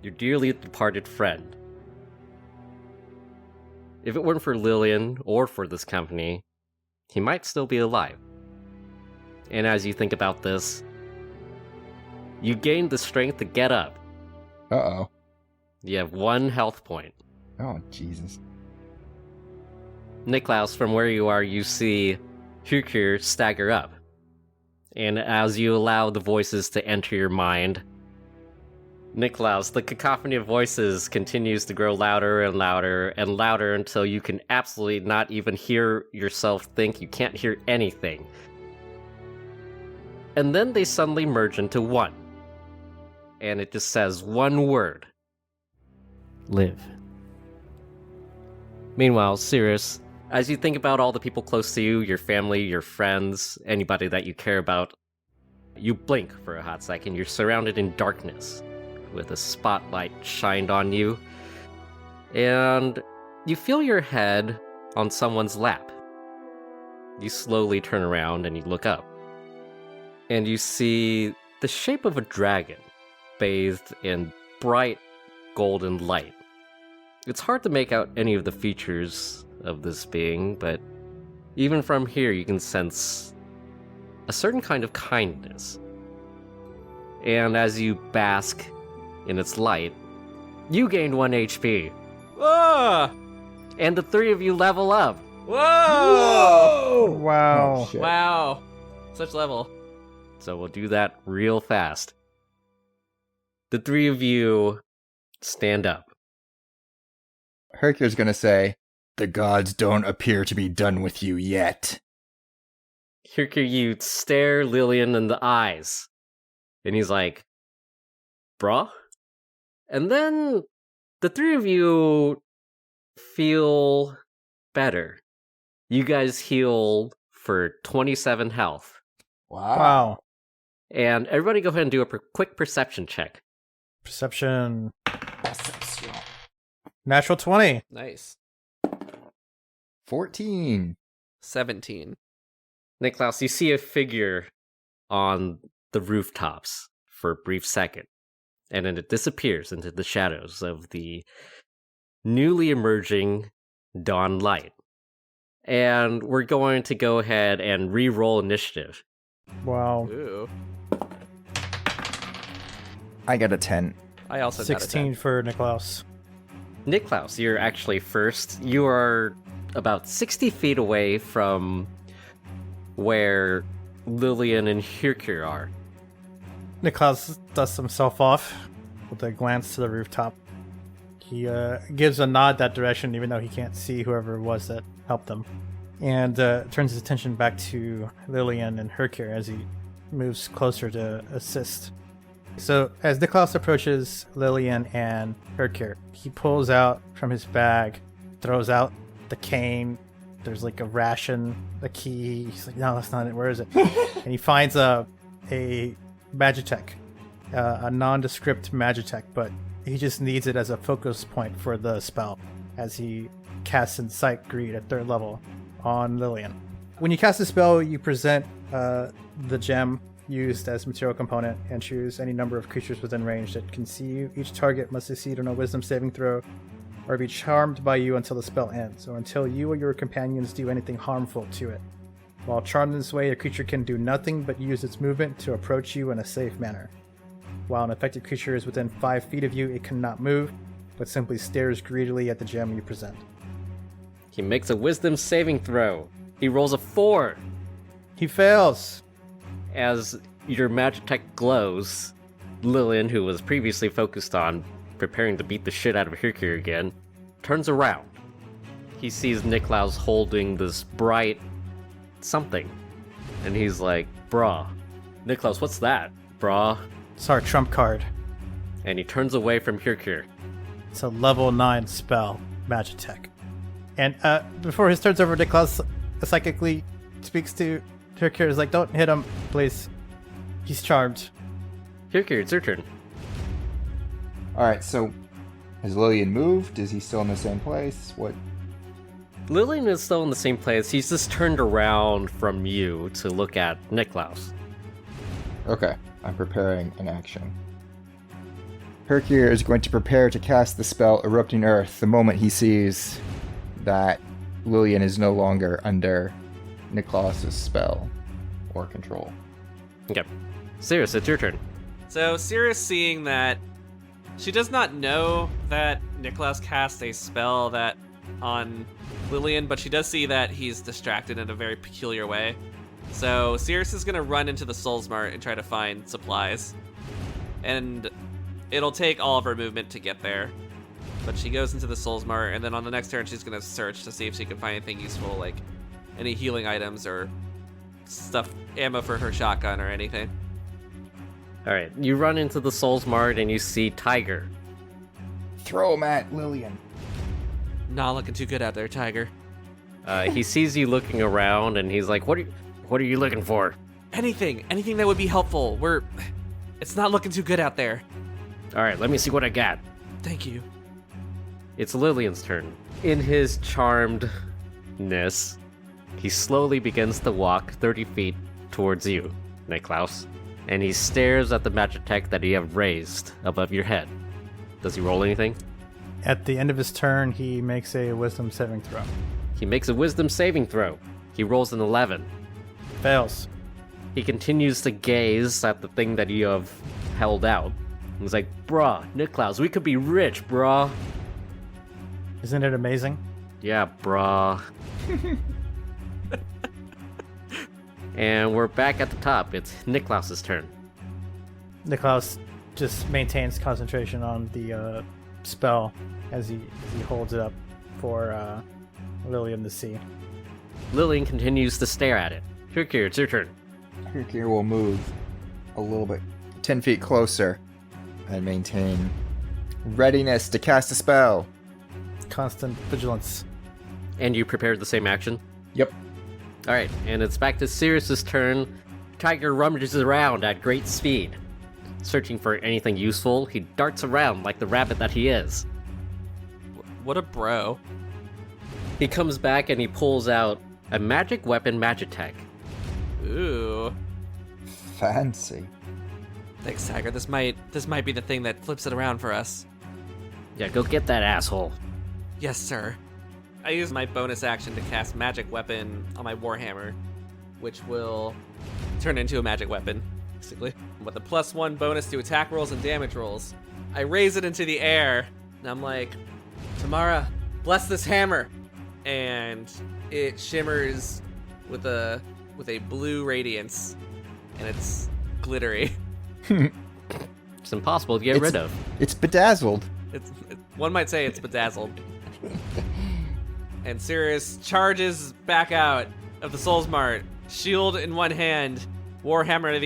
your dearly departed friend. If it weren't for Lillian or for this company, he might still be alive. And as you think about this, you gain the strength to get up. Uh-oh. You have 1 health point. Oh, Jesus. Niklaus, from where you are, you see Hyrkir stagger up. And as you allow the voices to enter your mind, Niklaus, the cacophony of voices continues to grow louder and louder and louder until you can absolutely not even hear yourself think. You can't hear anything. And then they suddenly merge into one. And it just says one word. Live. Meanwhile, Seirys, as you think about all the people close to you, your family, your friends, anybody that you care about, you blink for a hot second. You're surrounded in darkness with a spotlight shined on you. And you feel your head on someone's lap. You slowly turn around and you look up. And you see the shape of a dragon bathed in bright golden light. It's hard to make out any of the features of this being, but even from here you can sense a certain kind of kindness. And as you bask in its light, you gained 1 HP. Whoa! And the 3 of you level up. Whoa! Wow. Oh, shit. Wow. Such level. So we'll do that real fast. The 3 of you stand up. Hyrkir's gonna say, "The gods don't appear to be done with you yet." Hyrkir, you stare Lillian in the eyes. And he's like, "Bruh?" And then the 3 of you feel better. You guys heal for 27 health. Wow. And everybody go ahead and do a quick perception check. Perception. Natural 20. Nice. 14. 17. Niklaus, you see a figure on the rooftops for a brief second, and then it disappears into the shadows of the newly emerging dawn light. And we're going to go ahead and re-roll initiative. Wow. Ooh. I got a 10. I also got a 16 10. for Niklaus. Niklaus, you're actually first. You are about 60 feet away from where Lillian and Hyrkir are. Niklaus dusts himself off with a glance to the rooftop. He gives a nod that direction, even though he can't see whoever it was that helped them, and turns his attention back to Lillian and Hyrkir as he moves closer to assist. So as Niklaus approaches Lillian and Hyrkir, he pulls out from his bag, throws out the cane. There's like a ration, a key. He's like, "No, that's not it. Where is it?" And he finds a Magitech, a nondescript Magitech, but he just needs it as a focus point for the spell as he casts Incite Greed at 3rd level on Lillian. When you cast the spell, you present the gem used as material component and choose any number of creatures within range that can see you. Each target must succeed on a wisdom saving throw or be charmed by you until the spell ends, or until you or your companions do anything harmful to it. While charmed in this way, a creature can do nothing but use its movement to approach you in a safe manner. While an affected creature is within 5 feet of you, it cannot move, but simply stares greedily at the gem you present. He makes a wisdom saving throw. He rolls a 4. He fails. As your Magitech glows, Lillian, who was previously focused on preparing to beat the shit out of Hyrkir again, turns around. He sees Niklaus holding this bright something. And he's like, brah. Niklaus, what's that, brah? It's our trump card. And he turns away from Hyrkir. It's a level 9 spell, Magitech. And before he turns over, Niklaus psychically speaks to Hyrkir. Is like, don't hit him, please. He's charmed. Hyrkir, it's your turn. Alright, so has Lillian moved? Is he still in the same place? What? Lillian is still in the same place. He's just turned around from you to look at Niklaus. Okay, I'm preparing an action. Hyrkir is going to prepare to cast the spell Erupting Earth the moment he sees that Lillian is no longer under Niclaus' spell or control. Okay. Seirys, it's your turn. So Seirys, seeing that she does not know that Niclaus cast a spell that on Lillian, but she does see that he's distracted in a very peculiar way. So Seirys is going to run into the Souls Mart and try to find supplies. And it'll take all of her movement to get there. But she goes into the Souls Mart, and then on the next turn she's going to search to see if she can find anything useful, like any healing items or stuff, ammo for her shotgun or anything. Alright, you run into the Souls Mart and you see Tiger. Throw him at Lillian. Not looking too good out there, Tiger. He sees you looking around and he's like, what are you looking for? Anything that would be helpful. It's not looking too good out there. Alright, let me see what I got. Thank you. It's Lillian's turn. In his charmedness, he slowly begins to walk 30 feet towards you, Niklaus, and he stares at the Magitech that you have raised above your head. Does he roll anything? At the end of his turn, he makes a wisdom saving throw. He makes a wisdom saving throw. He rolls an 11. Fails. He continues to gaze at the thing that you have held out. He's like, brah, Niklaus, we could be rich, brah. Isn't it amazing? Yeah, brah. And we're back at the top. It's Niklaus' turn. Niklaus just maintains concentration on the spell as he holds it up for Lillian to see. Lillian continues to stare at it. Hyrkir, it's your turn. Hyrkir will move a little bit 10 feet closer and maintain readiness to cast a spell. Constant vigilance. And you prepared the same action? Yep. Alright, and it's back to Seirys' turn. Tiger rummages around at great speed. Searching for anything useful, he darts around like the rabbit that he is. What a bro. He comes back and he pulls out a magic weapon Magitech. Ooh. Fancy. Thanks, Tiger. This might be the thing that flips it around for us. Yeah, go get that asshole. Yes, sir. I use my bonus action to cast magic weapon on my Warhammer, which will turn into a magic weapon, basically. With a +1 bonus to attack rolls and damage rolls. I raise it into the air, and I'm like, Tamara, bless this hammer. And it shimmers with a blue radiance, and it's glittery. It's impossible to get rid of. It's bedazzled. One might say it's bedazzled. And Seirys charges back out of the Souls Mart, shield in one hand, Warhammer in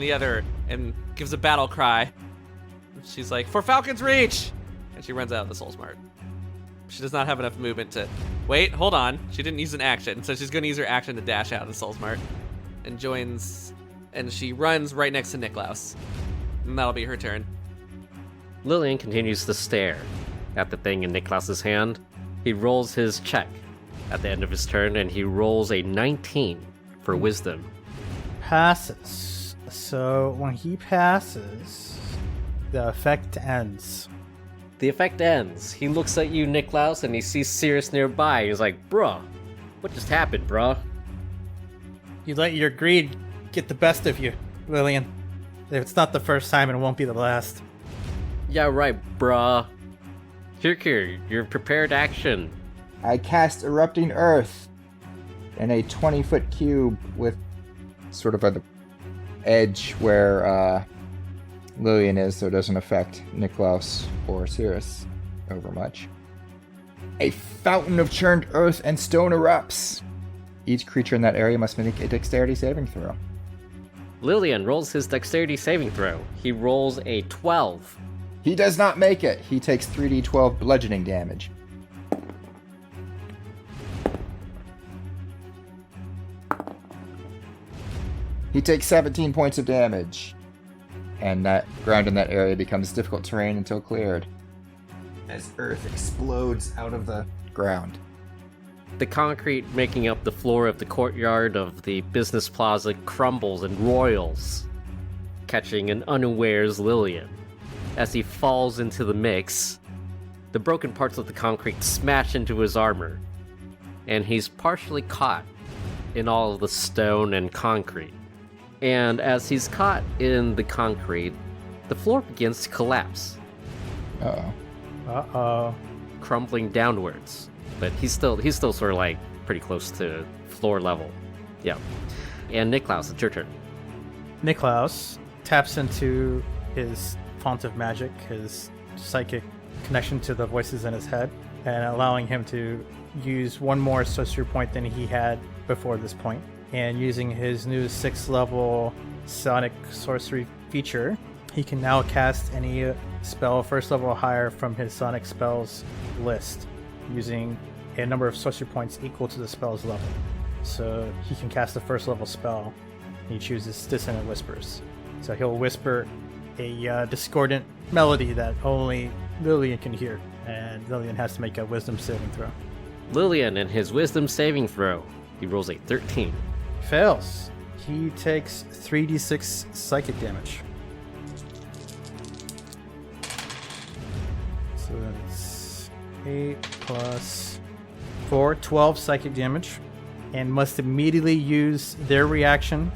the other, and gives a battle cry. She's like, "For Falcon's Reach!" And she runs out of the Souls Mart. She does not have enough movement to... Wait, hold on. She didn't use an action, so she's going to use her action to dash out of the Souls Mart. And joins... And she runs right next to Niklaus. And that'll be her turn. Lillian continues to stare at the thing in Niklaus' hand. He rolls his check at the end of his turn, and he rolls a 19 for wisdom. Passes. So when he passes, the effect ends. The effect ends. He looks at you, Niklaus, and he sees Seirys nearby. He's like, bruh, what just happened, bruh? You let your greed get the best of you, Lillian. If it's not the first time, it won't be the last. Yeah, right, bruh. Hyrkir, your prepared action. I cast Erupting Earth in a 20-foot cube with sort of an edge where Lillian is, so it doesn't affect Niclaus or Seirys over much. A fountain of churned earth and stone erupts. Each creature in that area must make a dexterity saving throw. Lillian rolls his dexterity saving throw. He rolls a 12. He does not make it. He takes 3d12 bludgeoning damage. He takes 17 points of damage. And that ground in that area becomes difficult terrain until cleared, as earth explodes out of the ground. The concrete making up the floor of the courtyard of the business plaza crumbles and roils, catching an unawares Lillian. As he falls into the mix, the broken parts of the concrete smash into his armor, and he's partially caught in all of the stone and concrete. And as he's caught in the concrete, the floor begins to collapse, Uh-oh. crumbling downwards. But he's still sort of like pretty close to floor level. Yeah. And Niklaus, it's your turn. Niklaus taps into his font of magic, his psychic connection to the voices in his head, and allowing him to use one more sorcery point than he had before this point. And using his new 6th level sonic sorcery feature, he can now cast any spell 1st level or higher from his sonic spells list, using a number of sorcery points equal to the spell's level. So he can cast a 1st level spell, and he chooses Dissonant Whispers. So he'll whisper a discordant melody that only Lillian can hear, and Lillian has to make a wisdom saving throw. Lillian and his wisdom saving throw. He rolls a 13. Fails. He takes 3d6 psychic damage. So that's 8 plus 4, 12 psychic damage, and must immediately use their reaction,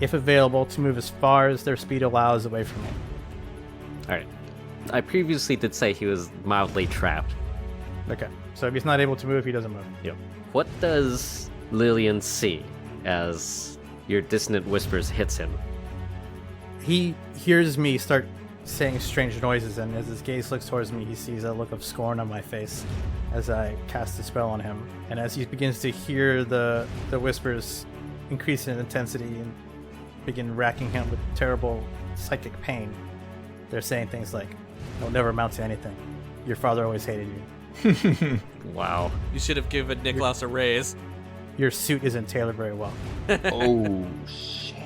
if available, to move as far as their speed allows away from me. Alright. I previously did say he was mildly trapped. Okay, so if he's not able to move, he doesn't move. Yep. What does Lillian see as your dissonant whispers hits him? He hears me start saying strange noises, and as his gaze looks towards me, he sees a look of scorn on my face as I cast a spell on him. And as he begins to hear the whispers increase in intensity and begin racking him with terrible psychic pain, they're saying things like, "It'll never amount to anything. Your father always hated you. Wow. You should have given Nicklaus a raise. Your suit isn't tailored very well." Oh, shit.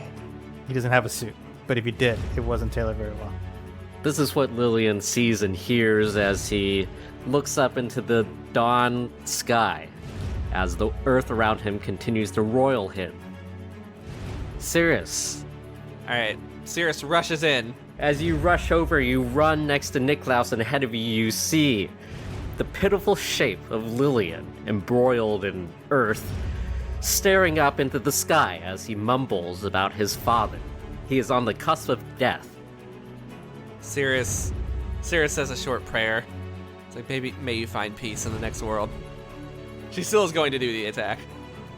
He doesn't have a suit, but if he did, it wasn't tailored very well. This is what Lillian sees and hears as he looks up into the dawn sky, as the earth around him continues to roil him. Seirys, Alright, Seirys rushes in. as you rush over, you run next to Niklaus, and ahead of you see the pitiful shape of Lillian, embroiled in earth, staring up into the sky as he mumbles about his father. He is on the cusp of death. Seirys says a short prayer. It's like, "Baby, may you find peace in the next world." She still is going to do the attack.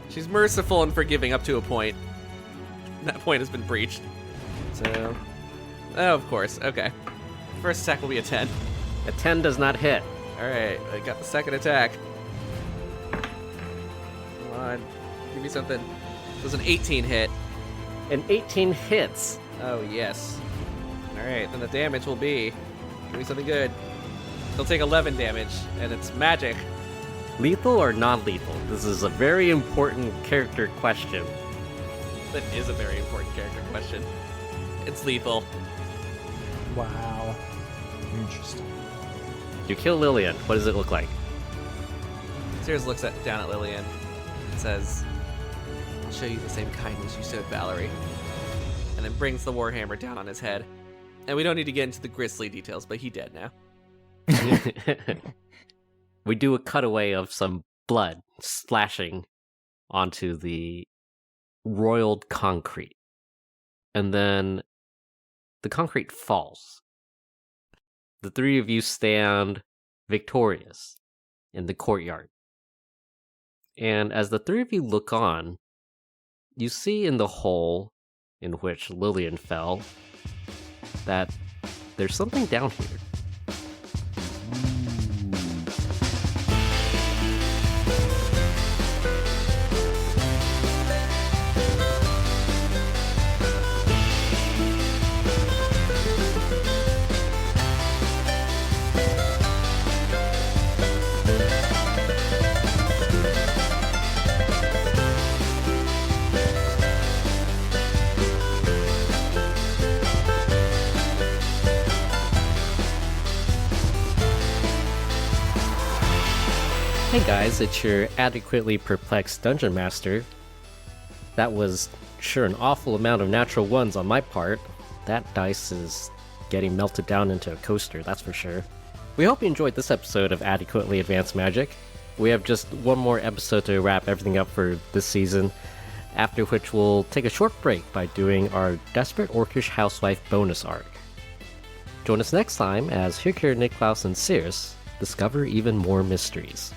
She's merciful and forgiving up to a point. That point has been breached. So, oh, of course, okay. First attack will be a 10. A 10 does not hit. Alright, I got the second attack. Come on, give me something. It was an 18 hit. An 18 hits. Oh, yes. Alright, then the damage will be... Give me something good. He'll take 11 damage, and it's magic. Lethal or non-lethal? This is a very important character question. That is a very important character question. It's lethal. Wow. Interesting. You kill Lillian. What does it look like? Seirys looks down at Lillian and says, "I'll show you the same kindness you showed Valerie." And then brings the warhammer down on his head. And we don't need to get into the grisly details, but he's dead now. We do a cutaway of some blood splashing onto the roiled concrete. And then the concrete falls. The three of you stand victorious in the courtyard. And as the three of you look on, you see in the hole in which Lillian fell, that there's something down here. Hey guys, it's your adequately perplexed Dungeon Master. That was sure an awful amount of natural ones on my part. That dice is getting melted down into a coaster, that's for sure. We hope you enjoyed this episode of Adequately Advanced Magic. We have just one more episode to wrap everything up for this season, after which we'll take a short break by doing our Desperate Orcish Housewife bonus arc. Join us next time as Hyrkir, Niclaus and Seirys discover even more mysteries.